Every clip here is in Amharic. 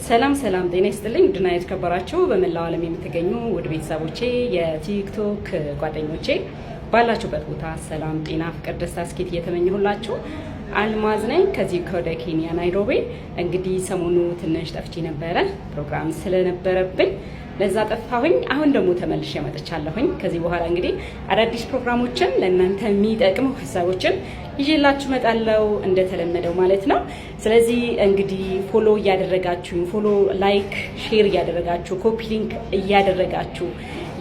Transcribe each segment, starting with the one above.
ሰላም ጤና ይስጥልኝ። ውድና የተከበራችሁ በመላው ዓለም የምትገኙ ውድ ቤተሰቦቼ የቲክቶክ ጓደኞቼ ባላችሁበት ቦታ ሰላም፣ ጤና፣ ፍቅር፣ ደስታ፣ ስኬት እየተመኘሁላችሁ አልማዝ ነኝ ከዚህ ከወደ ኬንያ ናይሮቢ። እንግዲህ ሰሞኑ ትንሽ ጠፍቼ ነበረ ፕሮግራም ስለነበረብኝ ለዛ ጠፋሁኝ። አሁን ደግሞ ተመልሼ መጥቻለሁኝ። ከዚህ በኋላ እንግዲህ አዳዲስ ፕሮግራሞችን ለእናንተ የሚጠቅሙ ሀሳቦችን ይዤላችሁ መጣለው እንደተለመደው ማለት ነው። ስለዚህ እንግዲህ ፎሎ እያደረጋችሁ ፎሎ፣ ላይክ፣ ሼር እያደረጋችሁ ኮፒ ሊንክ እያደረጋችሁ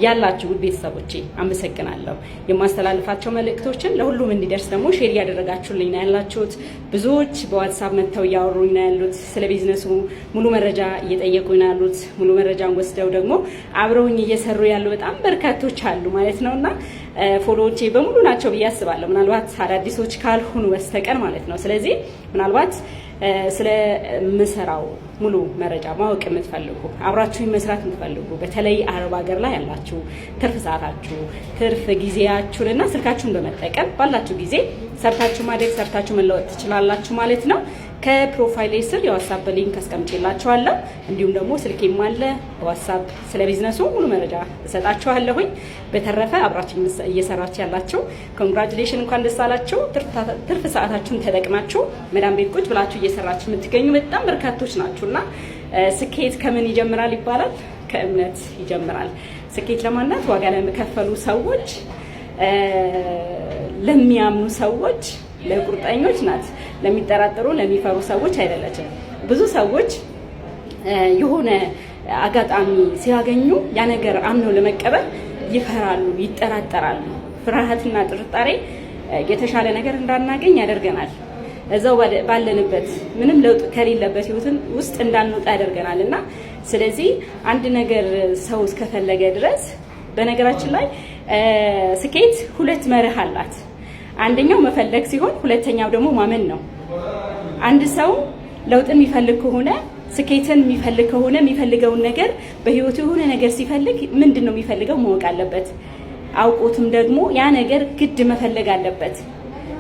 ያላችሁ ውድ ቤተሰቦቼ አመሰግናለሁ። የማስተላልፋቸው መልእክቶችን ለሁሉም እንዲደርስ ደግሞ ሼር እያደረጋችሁልኝ ነው ያላችሁት። ብዙዎች በዋትስአፕ መጥተው እያወሩኝ ነው ያሉት። ስለ ቢዝነሱ ሙሉ መረጃ እየጠየቁኝ ነው ያሉት። ሙሉ መረጃን ወስደው ደግሞ አብረውኝ እየሰሩ ያሉ በጣም በርካቶች አሉ ማለት ነውና ፎሎዎቼ በሙሉ ናቸው ብዬ አስባለሁ። ምናልባት አዳዲሶች ካልሆኑ በስተቀር ማለት ነው። ስለዚህ ምናልባት ስለምሰራው ሙሉ መረጃ ማወቅ የምትፈልጉ አብራችሁ መስራት የምትፈልጉ በተለይ አረብ ሀገር ላይ ያላችሁ ትርፍ ሰዓታችሁ ትርፍ ጊዜያችሁንና ስልካችሁን በመጠቀም ባላችሁ ጊዜ ሰርታችሁ ማደግ ሰርታችሁ መለወጥ ትችላላችሁ ማለት ነው። ከፕሮፋይል ስር የዋትስአፕ ሊንክ አስቀምጬላችኋለሁ። እንዲሁም ደግሞ ስልኬም አለ በዋትስአፕ ስለ ቢዝነሱ ሙሉ መረጃ እሰጣችኋለሁኝ። በተረፈ አብራችሁ እየሰራችሁ ያላችሁ ኮንግራቹሌሽን፣ እንኳን ደስ አላችሁ። ትርፍ ሰዓታችሁን ተጠቅማችሁ መዳም ቤት ቁጭ ብላችሁ እየሰራችሁ የምትገኙ በጣም በርካቶች ናችሁና ስኬት ከምን ይጀምራል ይባላል? ከእምነት ይጀምራል። ስኬት ለማናት ዋጋ ለሚከፈሉ ሰዎች፣ ለሚያምኑ ሰዎች፣ ለቁርጠኞች ናት። ለሚጠራጠሩ ለሚፈሩ ሰዎች አይደለችም። ብዙ ሰዎች የሆነ አጋጣሚ ሲያገኙ ያ ነገር አምነው ለመቀበል ይፈራሉ፣ ይጠራጠራሉ። ፍርሃትና ጥርጣሬ የተሻለ ነገር እንዳናገኝ ያደርገናል። እዛው ባለንበት ምንም ለውጥ ከሌለበት ህይወት ውስጥ እንዳንወጣ ያደርገናል እና ስለዚህ አንድ ነገር ሰው እስከፈለገ ድረስ በነገራችን ላይ ስኬት ሁለት መርህ አላት። አንደኛው መፈለግ ሲሆን ሁለተኛው ደግሞ ማመን ነው። አንድ ሰው ለውጥን የሚፈልግ ከሆነ ስኬትን የሚፈልግ ከሆነ የሚፈልገውን ነገር በህይወቱ የሆነ ነገር ሲፈልግ ምንድነው የሚፈልገው ማወቅ አለበት። አውቆትም ደግሞ ያ ነገር ግድ መፈለግ አለበት።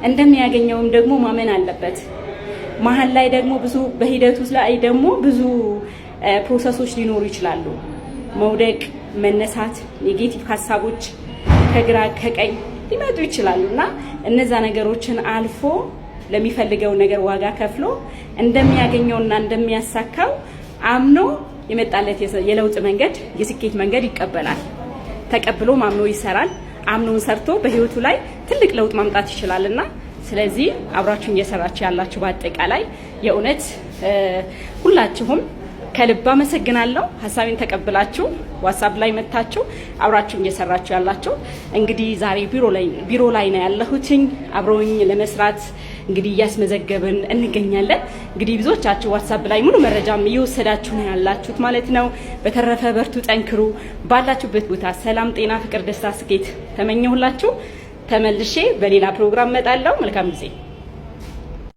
እንደሚያገኘውም ደግሞ ማመን አለበት። መሀል ላይ ደግሞ ብዙ በሂደቱ ላይ ደግሞ ብዙ ፕሮሰሶች ሊኖሩ ይችላሉ። መውደቅ፣ መነሳት፣ ኔጌቲቭ ሀሳቦች ከግራ ከቀኝ ሊመጡ ይችላሉና እነዛ ነገሮችን አልፎ ለሚፈልገው ነገር ዋጋ ከፍሎ እንደሚያገኘውና እንደሚያሳካው አምኖ የመጣለት የለውጥ መንገድ የስኬት መንገድ ይቀበላል። ተቀብሎ አምኖ ይሰራል። አምኖን ሰርቶ በህይወቱ ላይ ትልቅ ለውጥ ማምጣት ይችላልና ስለዚህ አብራችሁን እየሰራችሁ ያላችሁ በአጠቃላይ የእውነት ሁላችሁም ከልብ አመሰግናለሁ። ሀሳቤን ተቀብላችሁ ዋትስአፕ ላይ መታችሁ አብራችሁን እየሰራችሁ ያላችሁ እንግዲህ ዛሬ ቢሮ ላይ ነው ያለሁትኝ። አብሮኝ ለመስራት እንግዲህ እያስመዘገብን እንገኛለን። እንግዲህ ብዙዎቻችሁ ዋትስአፕ ላይ ሙሉ መረጃም እየወሰዳችሁ ነው ያላችሁት ማለት ነው። በተረፈ በርቱ፣ ጠንክሩ። ባላችሁበት ቦታ ሰላም፣ ጤና፣ ፍቅር፣ ደስታ፣ ስኬት ተመኘሁላችሁ። ተመልሼ በሌላ ፕሮግራም መጣለሁ። መልካም ጊዜ